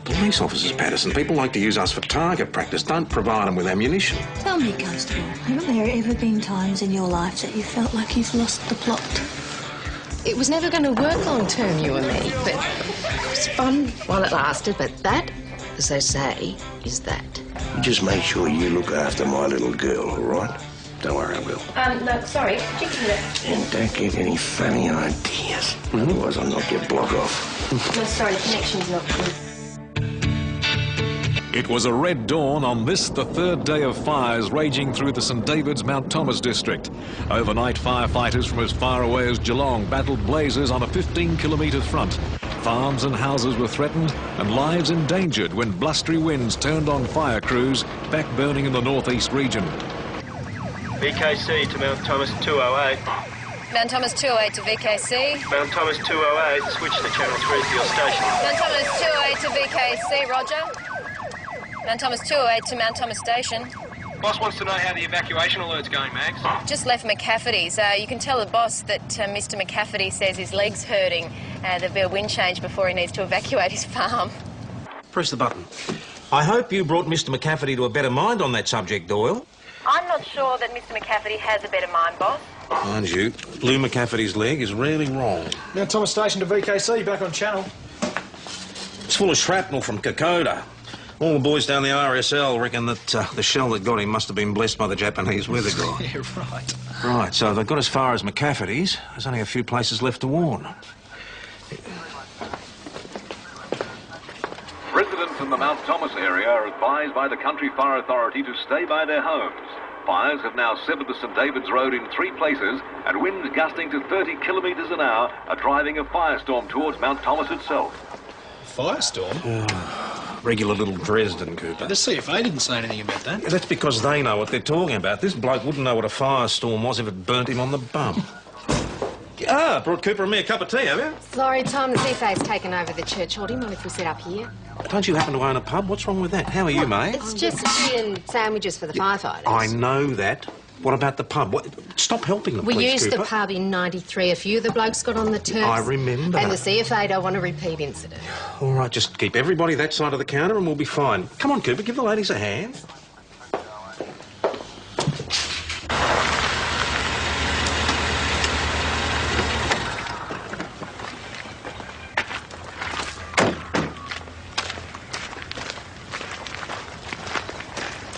Police officers, Patterson, people like to use us for target practice. Don't provide them with ammunition. Tell me, Constable, haven't there ever been times in your life that you felt like you've lost the plot? It was never going to work long term, you and me, but it was fun while it lasted. But that, as they say, is that. You just make sure you look after my little girl, all right? Don't worry, I will. No, sorry. Just a minute. And don't get any funny ideas. Otherwise I'll knock your block off. No, sorry, the connection's not good. It was a red dawn on this, the third day of fires raging through the St David's Mount Thomas district. Overnight, firefighters from as far away as Geelong battled blazes on a 15-kilometre front. Farms and houses were threatened and lives endangered when blustery winds turned on fire crews back burning in the northeast region. VKC to Mount Thomas 208. Mount Thomas 208 to VKC. Mount Thomas 208, switch to channel 3 for your station. Mount Thomas 208 to VKC, roger. Mount Thomas 208 to Mount Thomas Station. Boss wants to know how the evacuation alert's going, Max. Just left McCafferty's. You can tell the boss that Mr McCafferty says his leg's hurting. There'll be a wind change before he needs to evacuate his farm. Press the button. I hope you brought Mr McCafferty to a better mind on that subject, Doyle. I'm not sure that Mr McCafferty has a better mind, boss. Mind you, Lou McCafferty's leg is really wrong. Mount Thomas Station to VKC, back on channel. It's full of shrapnel from Kokoda. All the boys down the RSL reckon that the shell that got him must have been blessed by the Japanese weather guy. Yeah, right. Right, so they've got as far as McCafferty's. There's only a few places left to warn. Residents in the Mount Thomas area are advised by the Country Fire Authority to stay by their homes. Fires have now severed the St David's Road in 3 places, and winds gusting to 30 kilometres an hour are driving a firestorm towards Mount Thomas itself. Firestorm? Regular little Dresden, Cooper. The CFA didn't say anything about that. That's because they know what they're talking about. This bloke wouldn't know what a firestorm was if it burnt him on the bum. Brought Cooper and me a cup of tea, have you? Sorry, Tom, the CFA's taken over the church hall. Do you mind if we sit up here? Don't you happen to own a pub? What's wrong with that? How are you, mate? It's just tea and sandwiches for the firefighters. I know that. What about the pub? Stop helping the police, We used Cooper. the pub in '93. A few of the blokes got on the turfs. I remember. And the CFA don't want a repeat incident. All right, just keep everybody that side of the counter and we'll be fine. Come on, Cooper, give the ladies a hand.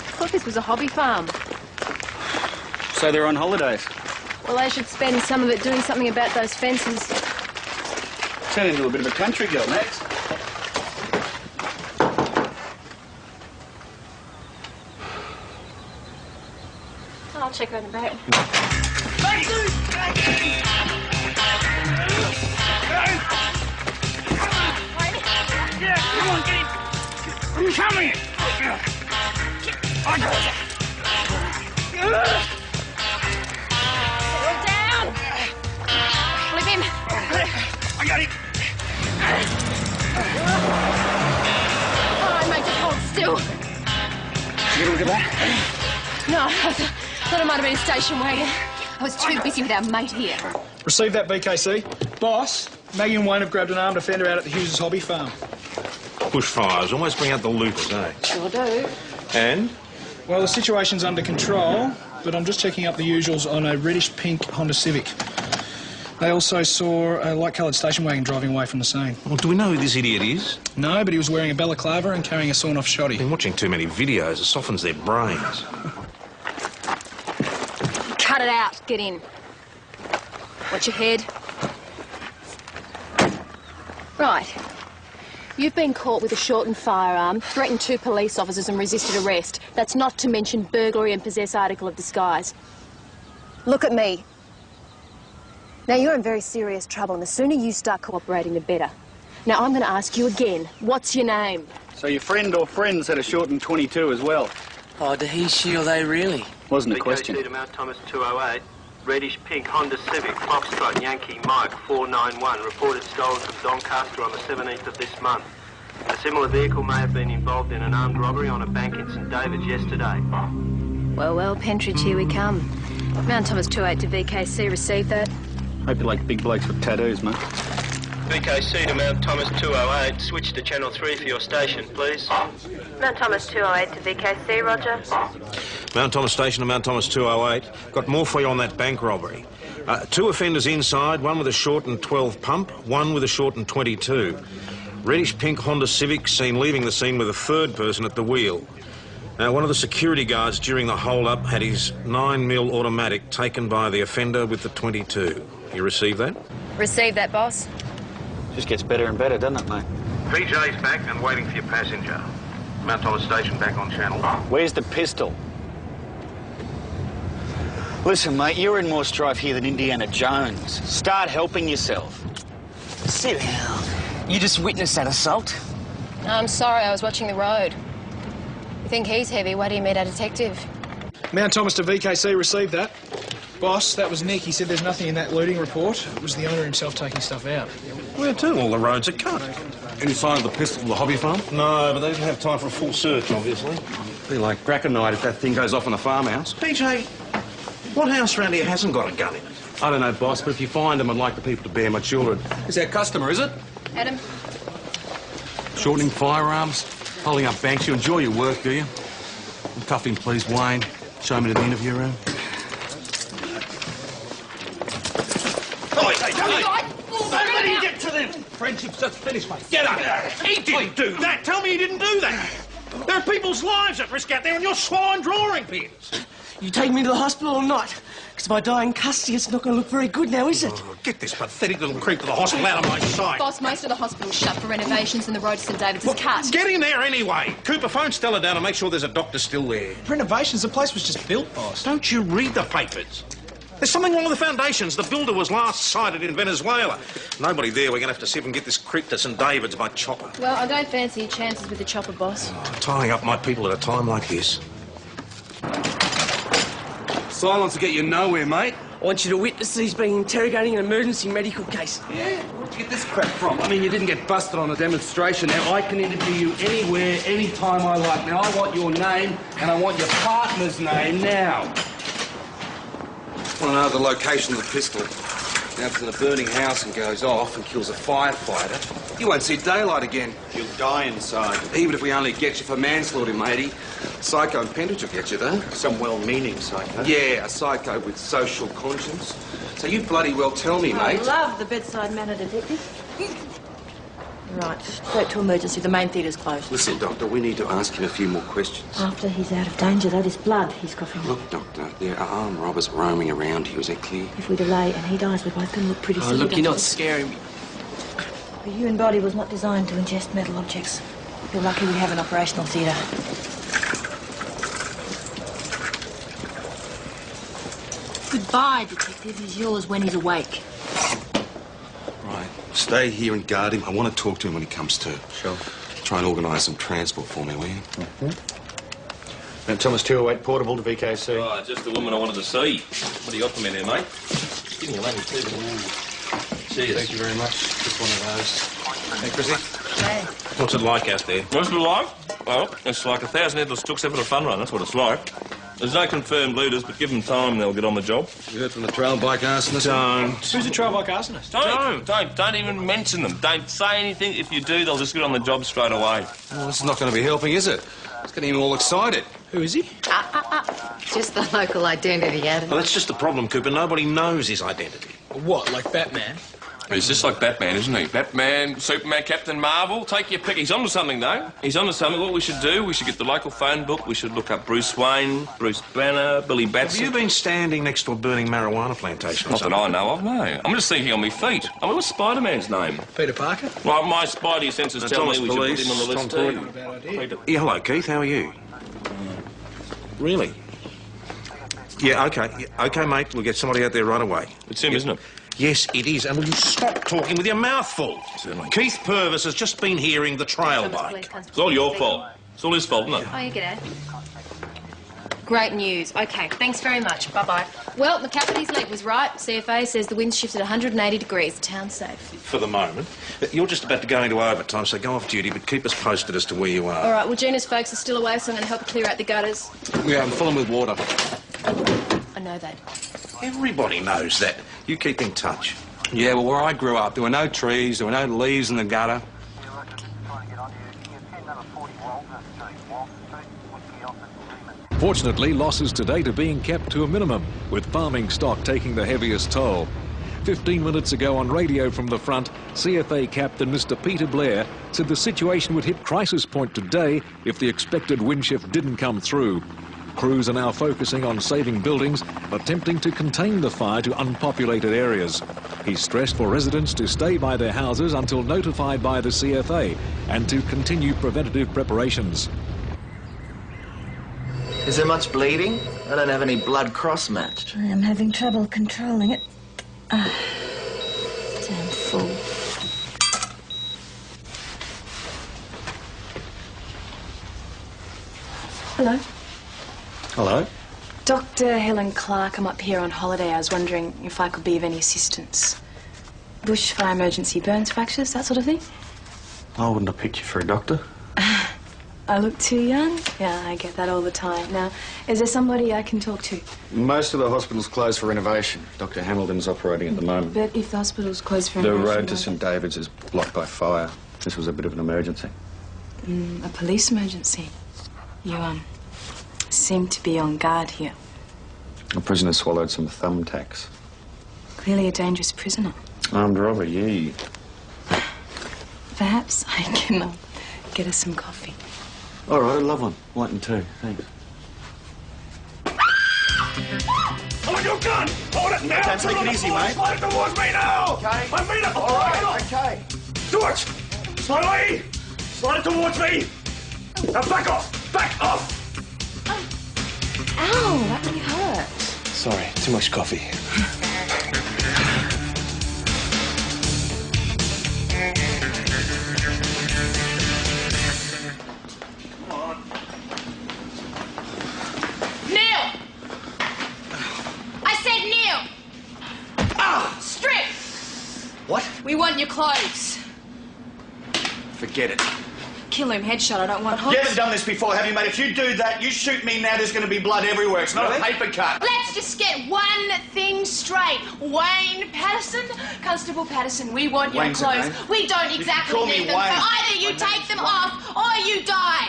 I thought this was a hobby farm. So they're on holidays. Well, they should spend some of it doing something about those fences. Turn into a bit of a country girl, Max. I'll check her in the back. Yeah, come on, get him. I'm coming. Down! Flip him! I got him. All right, mate, just hold still. Did you get a look at that? No, I thought it might have been a station wagon. I was too busy with our mate here. Receive that, VKC. Boss, Maggie and Wayne have grabbed an armed offender out at the Hughes' hobby farm. Bushfires almost bring out the loopers, eh? Sure do. And? Well, the situation's under control, but I'm just checking up the usuals on a reddish-pink Honda Civic. They also saw a light-coloured station wagon driving away from the scene. Well, do we know who this idiot is? No, but he was wearing a balaclava and carrying a sawn-off shotty. Been watching too many videos. It softens their brains. Cut it out. Get in. Watch your head. Right. You've been caught with a shortened firearm, threatened 2 police officers and resisted arrest. That's not to mention burglary and possess article of disguise. Look at me. Now, you're in very serious trouble, and the sooner you start cooperating, the better. Now, I'm going to ask you again, what's your name? So your friend or friends had a shortened 22 as well? Oh, do he, she or they really? Wasn't a question. VKC to Mount Thomas 208. Reddish-pink Honda Civic, Foxtrot, Yankee, Mike, 491. Reported stolen from Doncaster on the 17th of this month. A similar vehicle may have been involved in an armed robbery on a bank in St David's yesterday. Well, well, Pentridge, here we come. Mount Thomas 208 to VKC, receive that. Hope you like big blokes with tattoos, mate. VKC to Mount Thomas 208. Switch to Channel 3 for your station, please. Mount Thomas 208 to VKC, roger. Mount Thomas Station to Mount Thomas 208. Got more for you on that bank robbery. 2 offenders inside, one with a short and 12 pump, one with a short and 22. Reddish pink Honda Civic seen leaving the scene with a third person at the wheel. Now, one of the security guards during the hold-up had his 9mm automatic taken by the offender with the 22. You received that? Received that, boss. Just gets better and better, doesn't it, mate? PJ's back and waiting for your passenger. Mount Thomas Station back on channel. Where's the pistol? Listen, mate, you're in more strife here than Indiana Jones. Start helping yourself. Sit down. You just witnessed that assault? I'm sorry, I was watching the road. You think he's heavy? Why do you meet our detective? Mount Thomas to VKC, received that. Boss, that was Nick. He said there's nothing in that looting report. It was the owner himself taking stuff out. Where to? All the roads are cut. Any sign of the pistol at the hobby farm? No, but they didn't have time for a full search, obviously. Be like cracker night if that thing goes off in the farmhouse. PJ, what house around here hasn't got a gun in it? I don't know, boss, but if you find them, I'd like the people to bear my children. Is our customer, is it? Adam? Shortening firearms, holding up banks. You enjoy your work, do you? Cuff him, please, Wayne. Show me to the interview room. Let him get to them! Friendship's just finished, mate. Get up! He didn't do that! Tell me he didn't do that! There are people's lives at risk out there and you're swine drawing pins! You take me to the hospital or not? Because if I die in custody, it's not going to look very good now, is it? Oh, get this pathetic little creep to the hospital out of my sight. Boss, most of the hospital's shut for renovations and the road to St David's is cut. Get in there anyway. Cooper, phone Stella down and make sure there's a doctor still there. Renovations? The place was just built, boss. Don't you read the papers? There's something wrong with the foundations. The builder was last sighted in Venezuela. Nobody there. We're going to have to see if we can get this creep to St David's by chopper. Well, I don't fancy your chances with the chopper, boss. Tying up my people at a time like this. Silence will get you nowhere, mate. I want you to witness he's being interrogating an emergency medical case. Yeah? Where'd you get this crap from? I mean, you didn't get busted on a demonstration. Now, I can interview you anywhere, anytime I like. Now, I want your name, and I want your partner's name now. I want to know the location of the pistol. Now, if it's in a burning house and goes off and kills a firefighter, you won't see daylight again. You'll die inside. Even if we only get you for manslaughter, matey. Psycho and Pendridge will get you, though. Some well-meaning psycho. Yeah, a psycho with social conscience. So you bloody well tell me, mate. I love the bedside manner, detective. Right, straight to emergency. The main theatre's closed. Listen, Doctor, we need to ask him a few more questions. After he's out of danger, though, there's blood he's coughing up. Look, Doctor, there are armed robbers roaming around here. Is that clear? If we delay and he dies, we're both going to look pretty silly. Look, you're not scaring me. The human body was not designed to ingest metal objects. You're lucky we have an operational theatre. Goodbye, detective. He's yours when he's awake. Right. Stay here and guard him. I want to talk to him when he comes to. Sure. Try and organise some transport for me, will you? Mount Thomas 208, portable to VKC. Oh, just the woman I wanted to see. What do you got for me there, mate? Give me a lemon too. Cheers. Thank you very much. Just one of those. Hey, Chrissy. Hey. What's it like out there? What's it like? Well, it's like 1,000 headless stooks having a fun run. That's what it's like. There's no confirmed looters, but give them time, they'll get on the job. You heard from the trail bike arsonist? Don't. Who's a trail bike arsonist? Don't even mention them. Don't say anything. If you do, they'll just get on the job straight away. Well, this is not going to be helping, is it? It's getting him all excited. Who is he? Just the local identity, Adam. Well, that's just the problem, Cooper. Nobody knows his identity. What, like Batman? He's just like Batman, isn't he? Batman, Superman, Captain Marvel. Take your pick. He's onto something, though. He's onto something. What we should do, we should get the local phone book. We should look up Bruce Wayne, Bruce Banner, Billy Batson. Have you been standing next to a burning marijuana plantation or Not something? that I know of, no. I'm just thinking on my feet. I mean, what's Spider-Man's name? Peter Parker? Well, my spidey senses tell me we should put him on the list, too. Not a bad idea. Yeah, hello, Keith. How are you? Really? Yeah, okay. Yeah, okay, mate. We'll get somebody out there right away. It's him, isn't it? Yes, it is. And will you stop talking with your mouth full? Certainly. Keith Purvis has just been hearing the trail bike. It's all your fault. It's all his fault, isn't it? Oh, you g'day. Great news. OK, thanks very much. Bye-bye. Well, McCafferty's leg was right. CFA says the wind's shifted 180 degrees. Town's safe. For the moment. You're just about to go into overtime, so go off duty, but keep us posted as to where you are. All right, well, Gina's folks are still away, so I'm going to help her clear out the gutters. Yeah, and fill him with water. I know that. Everybody knows that. You keep in touch. Yeah, well, where I grew up, there were no trees, there were no leaves in the gutter. Fortunately, losses to date are being kept to a minimum, with farming stock taking the heaviest toll. 15 minutes ago on radio from the front, CFA Captain Mr. Peter Blair said the situation would hit crisis point today if the expected wind shift didn't come through. Crews are now focusing on saving buildings, attempting to contain the fire to unpopulated areas. He stressed for residents to stay by their houses until notified by the CFA and to continue preventative preparations. Is there much bleeding? I don't have any blood cross-matched. I am having trouble controlling it. Damn fool. Hello. Hello? Dr. Helen Clark, I'm up here on holiday. I was wondering if I could be of any assistance. Bushfire emergency, burns, fractures, that sort of thing? I wouldn't have picked you for a doctor. I look too young? Yeah, I get that all the time. Now, is there somebody I can talk to? Most of the hospital's closed for renovation. Dr. Hamilton's operating at the moment. But if the hospital's closed for The renovation... road to St David's is blocked by fire. This was a bit of an emergency. A police emergency. You, seem to be on guard here. A prisoner swallowed some thumbtacks. Clearly a dangerous prisoner. Armed robber, yeah. Perhaps I can get us some coffee. All right, I'd love one. White and two, thanks. I want your gun! Hold it now! Don't take it easy, mate. Slide it towards me now! Okay. I mean it! All right, okay. Do it! Slowly! Slide it towards me! Now back off! Back off! Ow, that really hurt. Sorry, too much coffee. Neil! I said Neil! Ah! Strip! What? We want your clothes. Forget it. Kill him, headshot. I don't want You hooks. haven't done this before, have you, mate? If you do that, you shoot me now, there's going to be blood everywhere. It's not a paper cut. Let's just get one thing straight. Wayne Patterson, Constable Patterson, we want your Wayne's a clothes. name. We don't You exactly can call me need them, Wayne. so either you take them off or you die.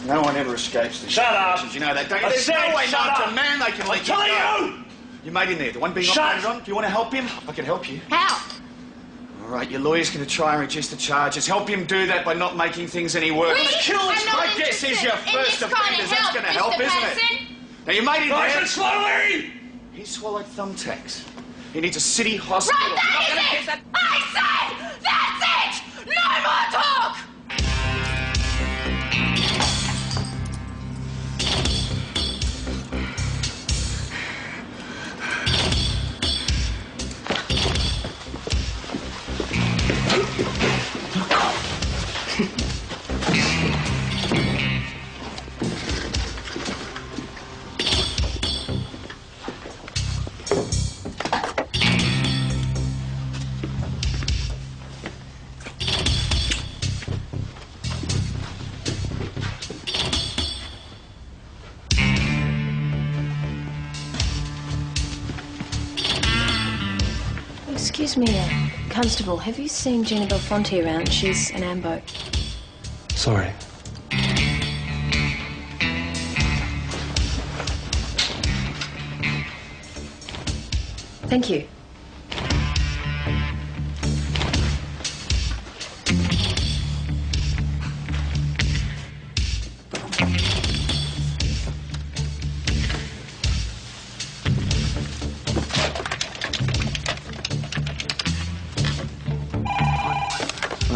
No one ever escapes this. Shut up! You know that, don't you? I There's said no way shut known to up. man they can let you I'm go. telling you! Your mate in there, the one being Shut. operated on. Do you want to help him? I can help you. How? All right, your lawyer's going to try and reduce the charges. Help him do that by not making things any worse. We are not I guess is your interested in first this kind of offenders. That's help, going to Mr. help, isn't Patterson. it? Now, your mate in Nice there... and slowly! He swallowed thumbtacks. He needs a city hospital. Right, that is it! I said that's it! No more talk! Excuse me, Constable, have you seen Gina Belfonte around? She's an ambo. Sorry. Thank you.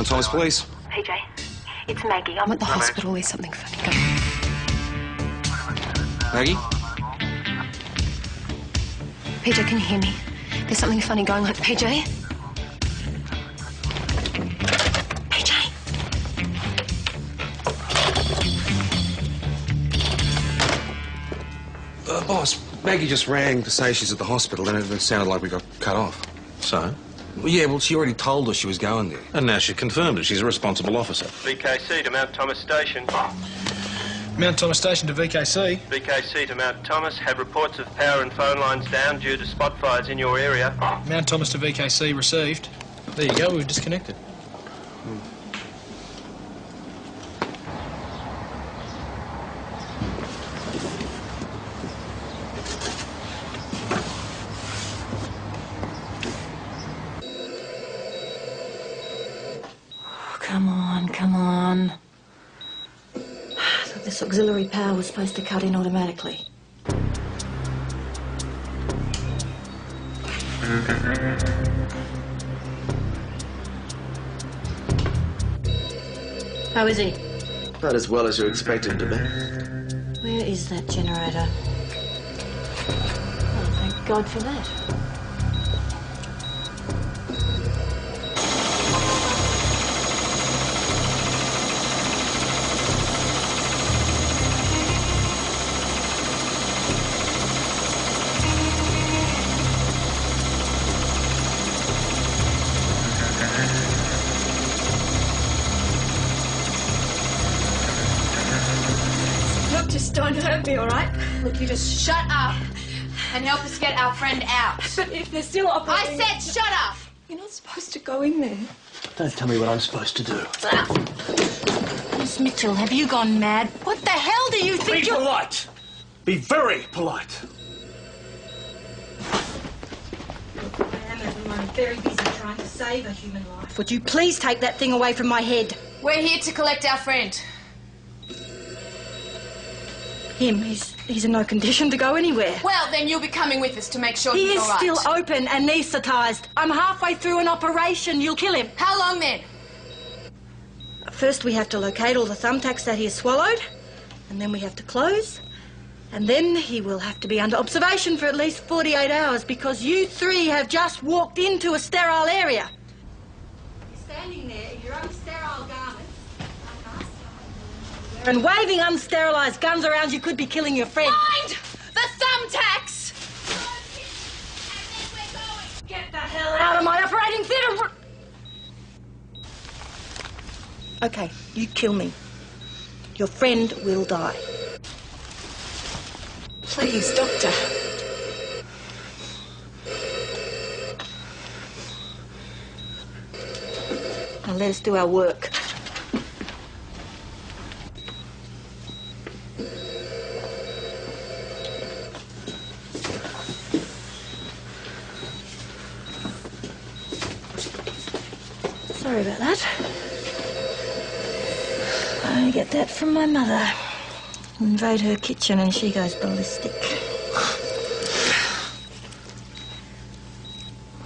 Thomas Police. PJ, it's Maggie. I'm at the hospital. There's something funny going on. Maggie? PJ, can you hear me? There's something funny going on. PJ? PJ? Boss, Maggie just rang to say she's at the hospital and it sounded like we got cut off. So? Well, yeah, well, she already told us she was going there. And now she confirmed it. She's a responsible officer. BKC to Mount Thomas Station. Mount Thomas Station to VKC. VKC to Mount Thomas. Have reports of power and phone lines down due to spot fires in your area. Mount Thomas to VKC received. There you go, we've disconnected. Come on, come on. So this auxiliary power was supposed to cut in automatically. How is he? Not as well as you expect him to be. Where is that generator? Oh, thank God for that. Just don't hurt me, all right? Look, you just shut up and help us get our friend out. But if they're still operating... I said shut up! You're not supposed to go in there. Don't tell me what I'm supposed to do. Miss Mitchell, have you gone mad? What the hell do you think Be polite. Be very polite. I am at the moment very busy trying to save a human life. Would you please take that thing away from my head? We're here to collect our friend. Him, he's in no condition to go anywhere. Well, then you'll be coming with us to make sure He he's is all right. still open, anaesthetised. I'm halfway through an operation. You'll kill him. How long then? First, we have to locate all the thumbtacks that he has swallowed, and then we have to close, and then he will have to be under observation for at least 48 hours because you three have just walked into a sterile area. You're standing there in your own sterile garments and waving unsterilised guns around. You could be killing your friend. Mind the thumbtacks! Get the hell out of my operating theatre! Okay, you kill me. Your friend will die. Please, Doctor. Now let us do our work. Sorry about that. I get that from my mother. Invade her kitchen and she goes ballistic.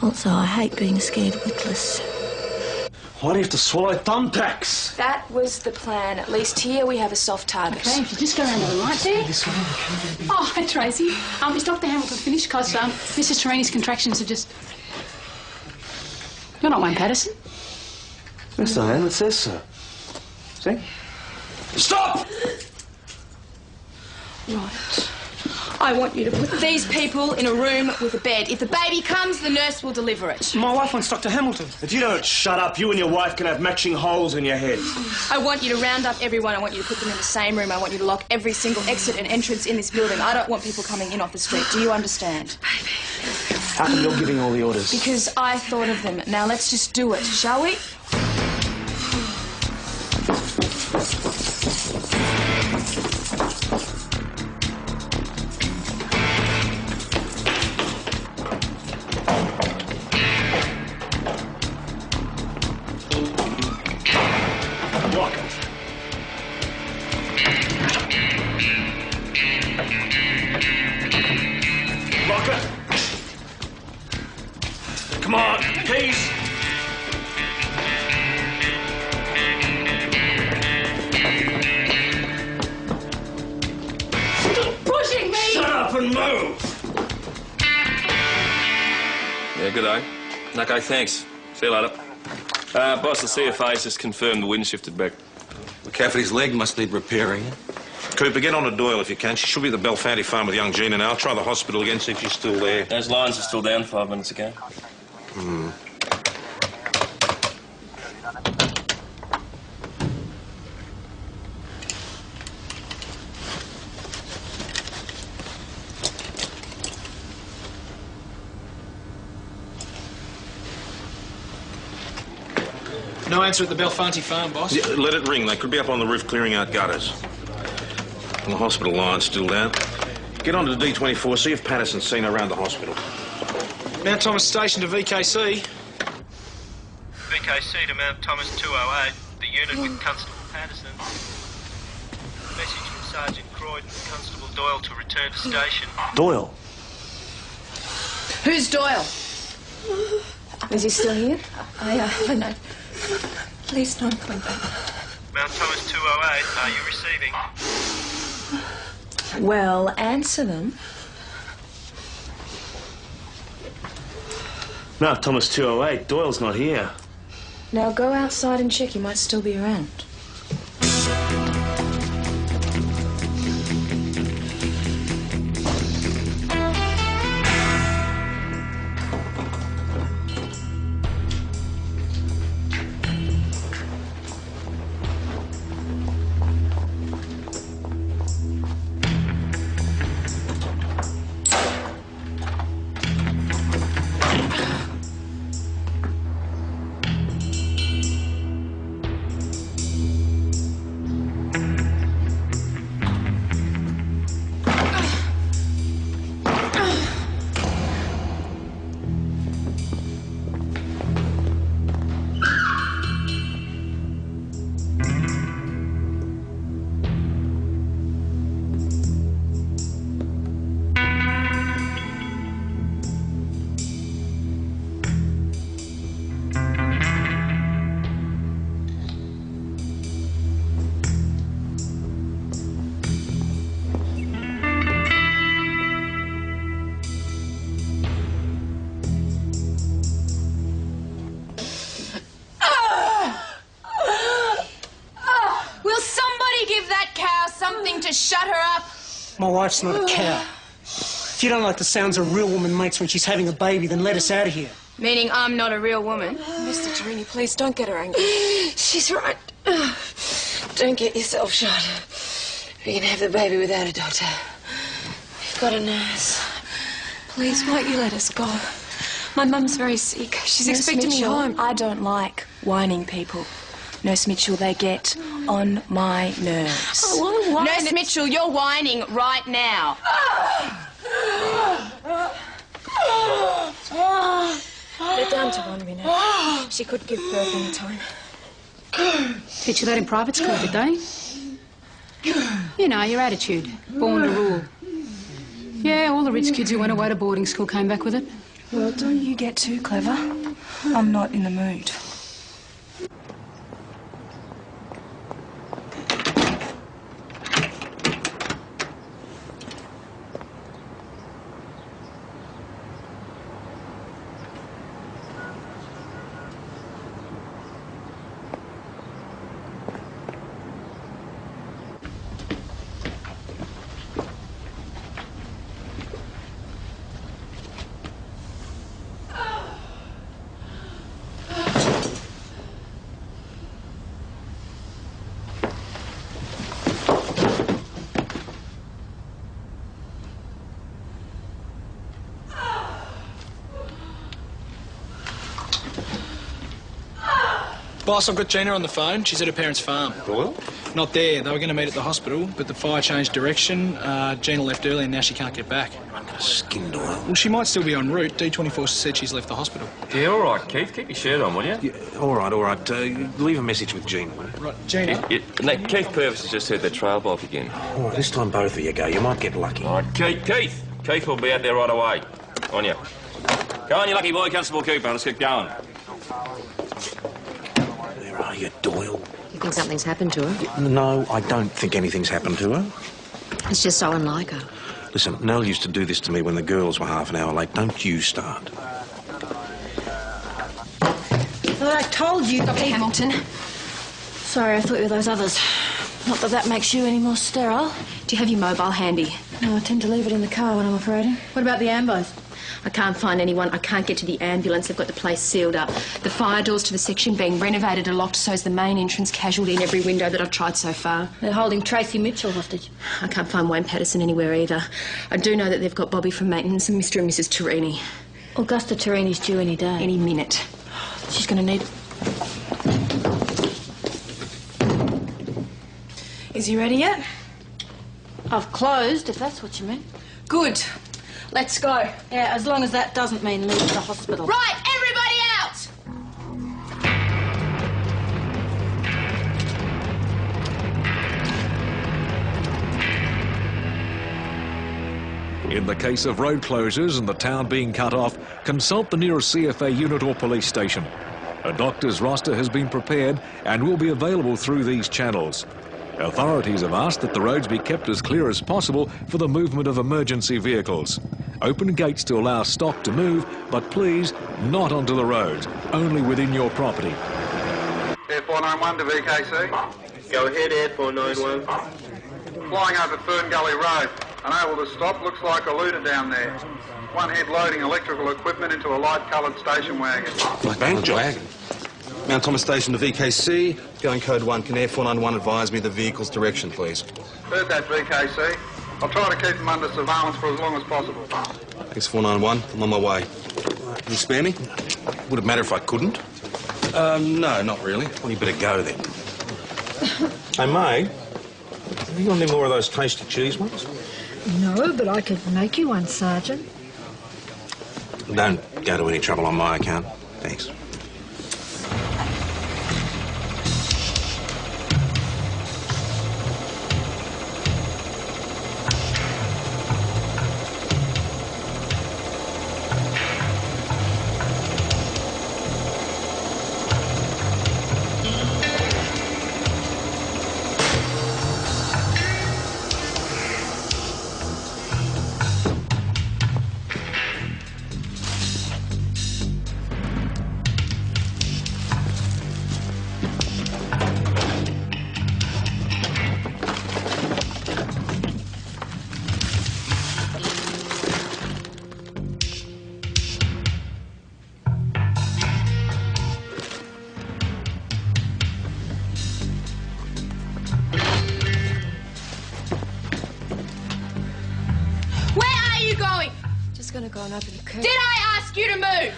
Also, I hate being scared witless. Why do you have to swallow thumbtacks? That was the plan. At least here we have a soft target. Okay, if you just go around to the right there. This way. Oh, hi, Tracy. Is Dr. Hamilton finished? Because Mrs. Torini's contractions are just... You're not Wayne Patterson. Yes, I am. It says so. See? Stop! Right. I want you to put these people in a room with a bed. If the baby comes, the nurse will deliver it. My wife wants Dr. Hamilton. If you don't shut up, you and your wife can have matching holes in your head. I want you to round up everyone. I want you to put them in the same room. I want you to lock every single exit and entrance in this building. I don't want people coming in off the street. Do you understand? How come you're giving all the orders? Because I thought of them. Now let's just do it, shall we? Come on, keys. Stop pushing me! Shut up and move. Yeah, good day. Okay, thanks. See you later. Boss, the CFA's just confirmed the wind shifted back. McCafferty's leg must need repairing. Cooper, get on to Doyle if you can. She should be at the Belfanti farm with young Gina now. I'll try the hospital again, see if she's still there. Those lines are still down 5 minutes ago. Hmm. No answer at the Belfanti farm, boss. Yeah, let it ring. They could be up on the roof clearing out gutters. And the hospital line's still down. Get on to D24, see if Patterson's seen her around the hospital. Mount Thomas Station to VKC. VKC to Mount Thomas 208. The unit with Constable Patterson. Message from Sergeant Croydon, Constable Doyle to return to station. Doyle? Who's Doyle? Is he still here? I know. Please don't come back. Mount Thomas 208, are you receiving? Well, answer them. Mount Thomas 208, Doyle's not here. Now go outside and check. He might still be around. To shut her up. My wife's not a cow. If you don't like the sounds a real woman makes when she's having a baby, then let us out of here. Meaning I'm not a real woman. Mr. Torini, please don't get her angry. She's right. Don't get yourself shot. You can have the baby without a doctor. You've got a nurse. Please, won't you let us go? My mum's very sick. She's expecting me home. I don't like whining people. Nurse Mitchell, they get on my nerves. Oh, Nurse Mitchell, you're whining right now. They're down to 1 minute. She could give birth any time. Teach you that in private school, did they? You know, your attitude. Born to rule. Yeah, all the rich kids who went away to boarding school came back with it. Well, don't you get too clever. I'm not in the mood. Boss, I've got Gina on the phone. She's at her parents' farm. Doyle? Not there. They were going to meet at the hospital, but the fire changed direction. Gina left early and now she can't get back. I'm going to skin Doyle. Well, she might still be en route. D24 said she's left the hospital. Yeah, all right, Keith. Keep your shirt on, will you? Yeah, all right. Leave a message with Gina, will you? Right, Gina. Keith Purvis has just heard their trail block again. All right, this time both of you go. You might get lucky. All right, Keith. Keith will be out there right away. On you. Go on, you lucky boy, Constable Cooper. Let's get going. Where are you, Doyle? You think something's happened to her? No, I don't think anything's happened to her. It's just so unlike her. Listen, Nell used to do this to me when the girls were half an hour late. Don't you start. Well, I told you, Dr. Hamilton. Sorry, I thought you were those others. Not that that makes you any more sterile. Do you have your mobile handy? No, I tend to leave it in the car when I'm operating. What about the ambos? I can't find anyone. I can't get to the ambulance. They've got the place sealed up. The fire doors to the section being renovated are locked, so is the main entrance, casualty in every window that I've tried so far. They're holding Tracy Mitchell hostage. I can't find Wayne Patterson anywhere either. I do know that they've got Bobby from maintenance and Mr. and Mrs. Torini. Augusta Torini's due any day. Any minute. She's going to need it. Is he ready yet? I've closed, if that's what you mean. Good. Let's go. Yeah, as long as that doesn't mean leaving the hospital. Right, everybody out! In the case of road closures and the town being cut off, consult the nearest CFA unit or police station. A doctor's roster has been prepared and will be available through these channels. Authorities have asked that the roads be kept as clear as possible for the movement of emergency vehicles. Open gates to allow stock to move, but please, not onto the roads, only within your property. Air 491 to VKC. Go ahead, Air 491. Flying over Fern Gully Road. Unable to stop, looks like a looter down there. One head loading electrical equipment into a light-coloured station wagon. Bank job. Wagon. Mount Thomas Station to VKC. Going code 1. Can Air 491 advise me the vehicle's direction, please? Heard that, VKC. I'll try to keep them under surveillance for as long as possible. Thanks, 491. I'm on my way. Can you spare me? Would it matter if I couldn't? No, not really. Well, you better go then. Hey, May, have you got any more of those tasty cheese ones? No, but I could make you one, Sergeant. Don't go to any trouble on my account. Thanks. Gonna go and open the curtain. Did I ask you to move?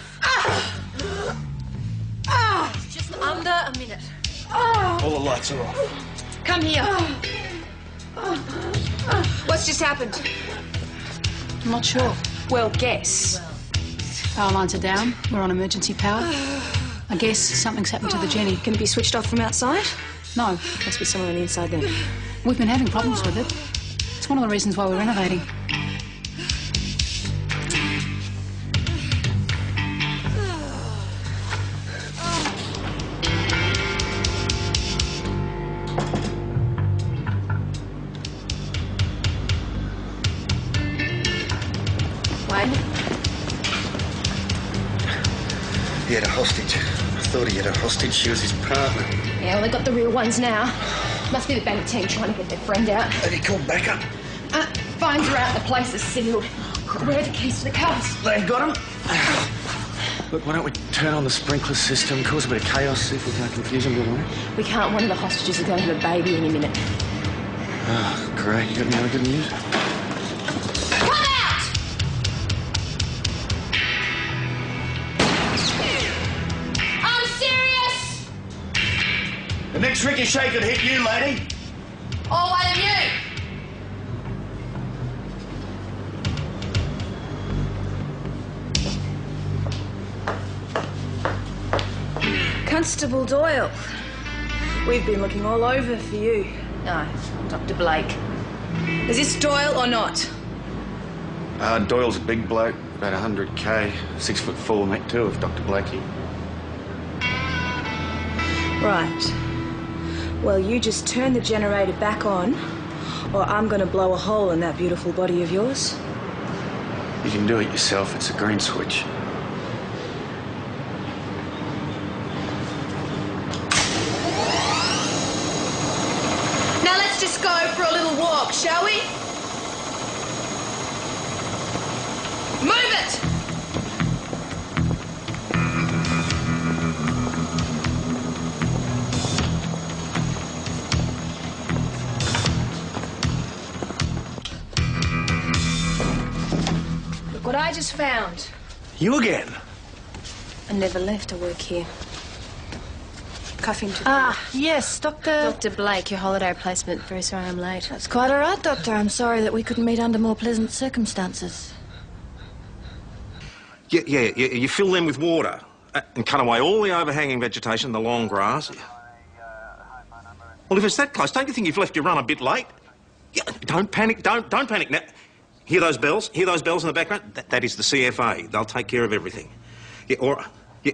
It's just under a minute. All the lights are off. Come here. What's just happened? I'm not sure. Well, guess. Power lines are down. We're on emergency power. I guess something's happened to the Jenny. Can it be switched off from outside? No. Must be somewhere on the inside then. We've been having problems with it. It's one of the reasons why we're renovating. He had a hostage. I thought he had a hostage. She was his partner. Yeah, well, they got the real ones now. Must be the bank team trying to get their friend out. Have you called backup? Phones are out, the place is sealed. Where are the keys to the cars? They've got them. Look, why don't we turn on the sprinkler system, cause a bit of chaos, see if we can't confuse them, all right? We can't. One of the hostages is going to have a baby any minute. Oh, great. You got any other good news? Come out! I'm serious! The next ricochet could hit you, lady. Or one of you. Constable Doyle, we've been looking all over for you. No, Dr. Blake. Is this Doyle or not? Doyle's a big bloke, about 100K, 6'4", mate, too, of Dr. Blakey. Right. Well, you just turn the generator back on, or I'm going to blow a hole in that beautiful body of yours. You can do it yourself. It's a green switch. Now let's just go for a little walk, shall we? Move it! Look what I just found. You again? I never left to work here. cuff him to... Yes, Doctor... Dr. Blake, your holiday replacement. Very sorry I'm late. That's quite all right, Doctor. I'm sorry that we couldn't meet under more pleasant circumstances. Yeah, you fill them with water and cut away all the overhanging vegetation, the long grass. Well, if it's that close, don't you think you've left your run a bit late? Yeah, don't panic, don't panic. Now, hear those bells? Hear those bells in the background? That is the CFA. They'll take care of everything. Yeah,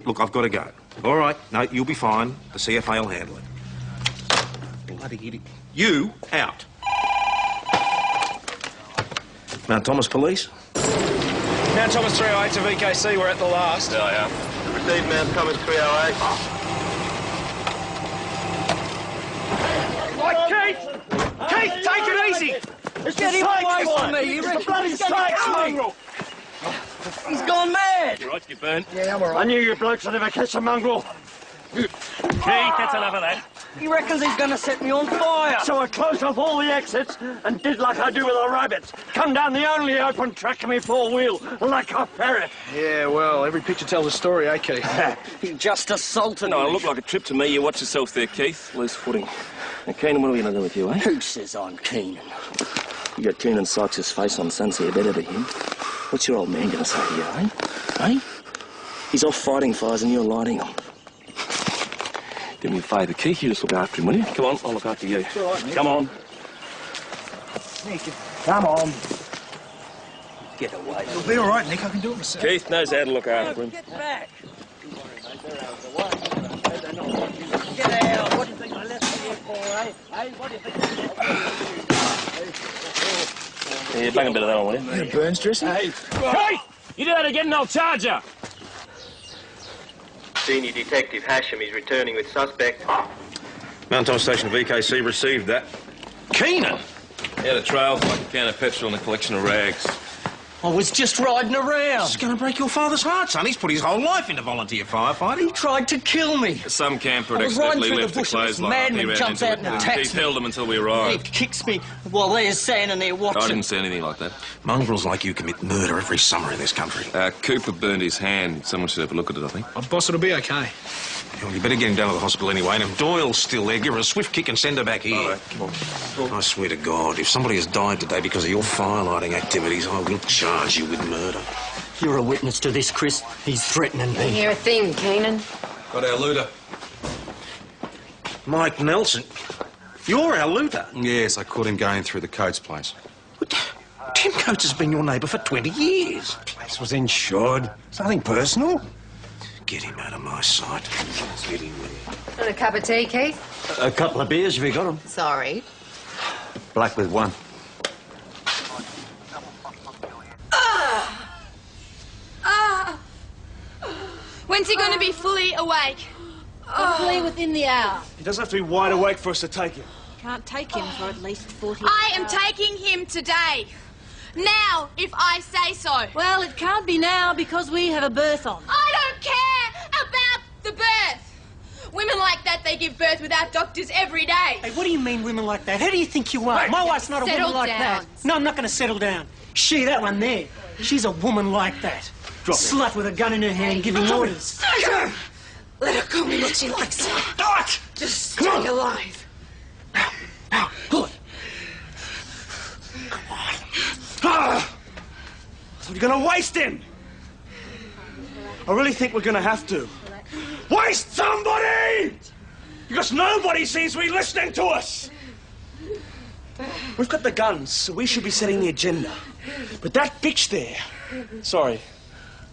look, I've got to go. All right, no, you'll be fine. The CFA will handle it. Bloody idiot. You, out. Mount Thomas Police? Mount Thomas 308 to VKC, we're at the last. There I am. Received Mount Thomas 308. Keith, take it easy! Get him away from me! It's the bloody snakes, mongrel! He's gone mad! You right, you burnt? Yeah, I'm all right. I knew you blokes would never catch a mongrel. Keith, that's enough of that. He reckons he's going to set me on fire. So I closed off all the exits and did like I do with the rabbits. Come down the only open track of me four-wheel, like a ferret. Yeah, well, every picture tells a story, eh, Keith? He just assaulted No, me. it looked like a trip to me. You watch yourself there, Keith. Loose footing. Now, Keenan, what are we going to do with you, eh? Who says I'm Keenan? You got Keenan Sykes' face on Sunset. You better be him. What's your old man going to say to you, eh? Eh? He's off fighting fires and you're lighting them. Do me a favour, Keith. You just look after him, will you? Come on, I'll look after you. It's all right, mate. Come on. Nick, come on. Get away. It'll be all right, Nick. I can do it myself. Keith knows how to look after him. Get back. Get out. What do you think I left you here for, eh? Hey, what do you think? Yeah, bang a bit of that on, will you? Yeah, Burns dressing. Hey, You do that again and I'll charge you. Senior Detective Hasham is returning with suspect. Mount Thomas Station VKC received that. Keenan! Yeah, the trail's like a can of petrol and a collection of rags. I was just riding around. It's going to break your father's heart, son. He's put his whole life into volunteer firefighting. He tried to kill me. Some camper I had was riding accidentally through left the the bush and this clothesline up. He madman ran jumps into out it. and attacks Keith me. held him until we He arrived. kicks me while they're standing there watching. I didn't see anything like that. Mongrels like you commit murder every summer in this country. Cooper burned his hand. Someone should have a look at it, I think. Oh, boss, it'll be okay. Well, you better get him down to the hospital anyway. And if Doyle's still there, give her a swift kick and send her back here. Right, come on. I swear to God, if somebody has died today because of your firelighting activities, I will charge you with murder. You're a witness to this, Chris. He's threatening me. Hear a thing, Keenan? Got our looter. Mike Nelson. You're our looter? Yes, I caught him going through the Coates place. Tim Coates has been your neighbour for 20 years. Place was insured. It's nothing personal. Get him out of my sight. Get him. Want a cup of tea, Keith? A couple of beers, if you got them. Sorry. Black with one. When's he going to be fully awake? Hopefully within the hour. He doesn't have to be wide awake for us to take him. Can't take him for at least 40 I am taking him today. Now, if I say so. Well, it can't be now because we have a birth on. I don't care about the birth. Women like that, they give birth without doctors every day. Hey, what do you mean women like that? Who do you think you are? Hey, My wife's not a woman settle like down. that. No, I'm not going to settle down. She, that one there, she's a woman like that. Drop it. Slut with a gun in her hand giving orders. Let her call me what she likes. What? Just stay alive. Good. Come on. I thought you were going to waste him. I really think we're going to have to. Waste somebody! Because nobody seems to be listening to us. We've got the guns, so we should be setting the agenda. But that bitch there, sorry,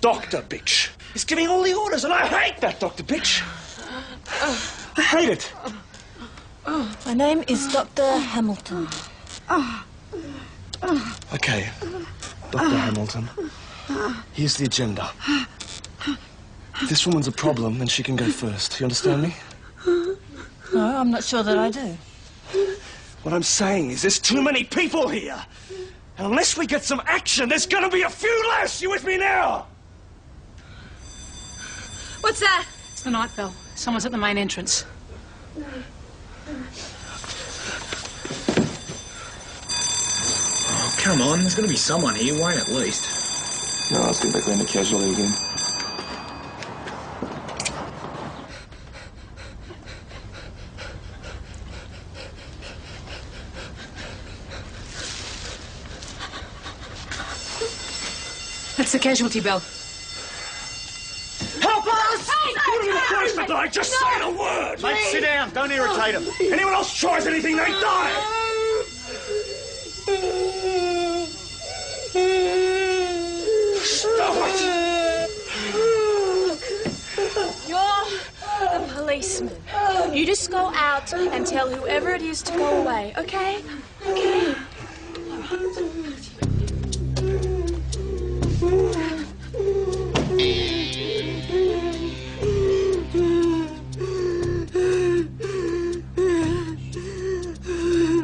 Dr. Bitch, is giving all the orders, and I hate that Dr. Bitch. I hate it. My name is Dr. Hamilton. Okay, Dr. Hamilton, here's the agenda. If this woman's a problem, then she can go first. You understand me? No, I'm not sure that I do. What I'm saying is there's too many people here. And unless we get some action, there's going to be a few less. You with me now? What's that? It's the night bell. Someone's at the main entrance. Oh, come on. There's going to be someone here. Wait, at least. No, let's get back around the casualty again. That's the casualty bell. Help us! Put him in the place to die. Just say the word. Mate, sit down. Don't irritate him. Anyone else tries anything, they die. Stop it! You're the policeman. You just go out and tell whoever it is to go away, okay? Okay?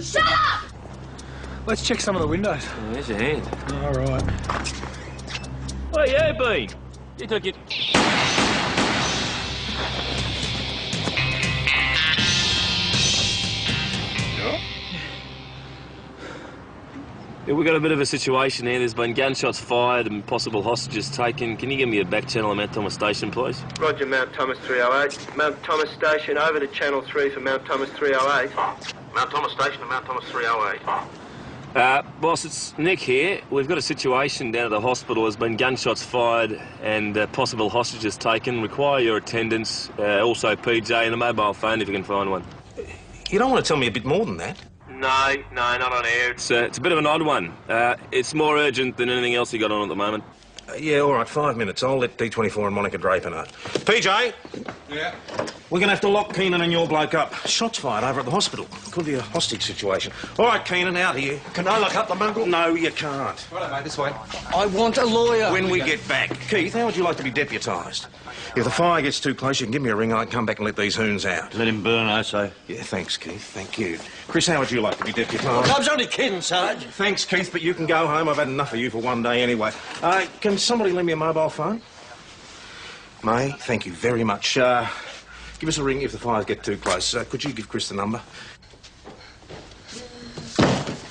Shut up! Let's check some of the windows. Oh, there's your hand. All right. Where you been? You took it. Yeah, we've got a bit of a situation here. There's been gunshots fired and possible hostages taken. Can you give me a back channel on Mount Thomas Station, please? Roger, Mount Thomas 308. Mount Thomas Station, over to Channel 3 for Mount Thomas 308. Mount Thomas Station to Mount Thomas 308. Boss, it's Nick here. We've got a situation down at the hospital. There's been gunshots fired and possible hostages taken. Require your attendance, also PJ and a mobile phone if you can find one. You don't want to tell me a bit more than that? No, not on air. It's a bit of an odd one. It's more urgent than anything else you got on at the moment. Yeah, all right, 5 minutes. I'll let D24 and Monica Draper know. PJ? Yeah? We're going to have to lock Keenan and your bloke up. Shots fired over at the hospital. Could be a hostage situation. All right, Keenan, out here. Can I lock up the mongrel? No, you can't. Righto, mate, this way. I want a lawyer. When we get back. Keith, how would you like to be deputised? If the fire gets too close, you can give me a ring. I can come back and let these hoons out. Let him burn, I say. Yeah, thanks, Keith. Thank you. Chris, how would you like to be deputised? I was only kidding, Sarge. Thanks, Keith, but you can go home. I've had enough of you for one day anyway. Can somebody lend me a mobile phone? May, thank you very much. Give us a ring if the fires get too close. Could you give Chris the number?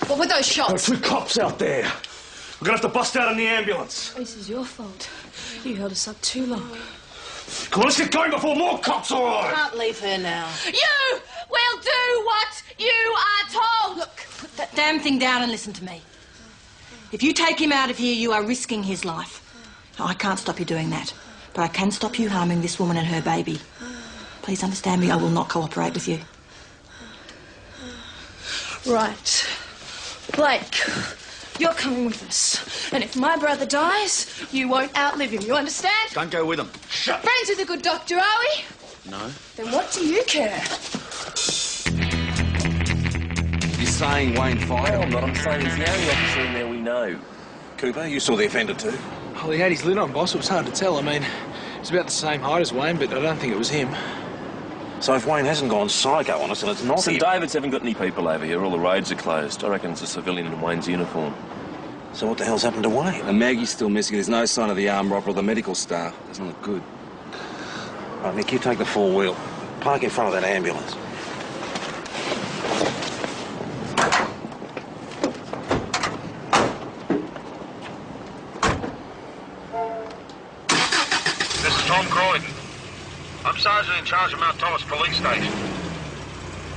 What were those shots? There are 2 cops out there. We're going to have to bust out in the ambulance. This is your fault. You held us up too long. Come on, let's get going before more cops arrive. Can't leave her now. You will do what you are told! Look, put that damn thing down and listen to me. If you take him out of here, you are risking his life. I can't stop you doing that, but I can stop you harming this woman and her baby. Please understand me, I will not cooperate with you. Right. Blake, you're coming with us. And if my brother dies, you won't outlive him, you understand? Don't go with him. Shut. Friends with a good doctor, are we? No. Then what do you care? You're saying Wayne fired him? I'm not. I'm saying he's the only officer in there we know. Cooper, you saw the offender too? Well, he had his lid on, boss. It was hard to tell. I mean, he's about the same height as Wayne, but I don't think it was him. So if Wayne hasn't gone psycho on us and it's not St him... David's haven't got any people over here. All the roads are closed. I reckon it's a civilian in Wayne's uniform. So what the hell's happened to Wayne? And Maggie's still missing. There's no sign of the armed robber or the medical staff. Doesn't look good. Right, Nick, you take the 4-wheel. Park in front of that ambulance. This is Tom Croydon. I'm Sergeant in charge of Mount Thomas Police Station.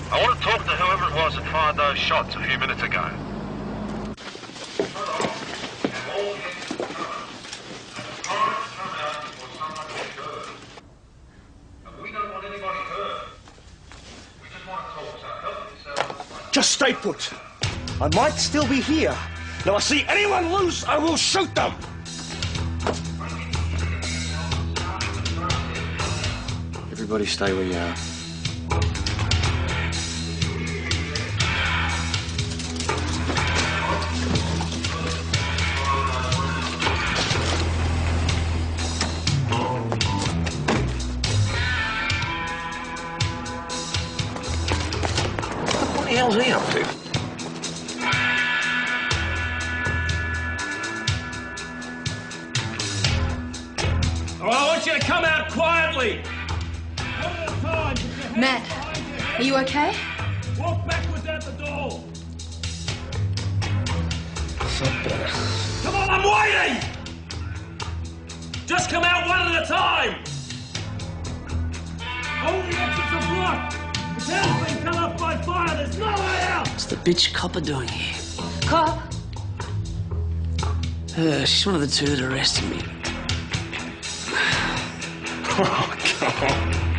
I want to talk to whoever it was that fired those shots a few minutes ago. Just stay put. I might still be here. Now I see anyone loose, I will shoot them. Everybody stay where you are. What the hell's he up to? Oh, I want you to come out quietly. Matt, are you okay? Walk backwards out the door. Come on, I'm waiting! Just come out one at a time! All the exits are blocked! The town's been cut off by fire, there's no way out! What's the bitch copper doing here? Cop. She's one of the two that arrested me. Oh, God.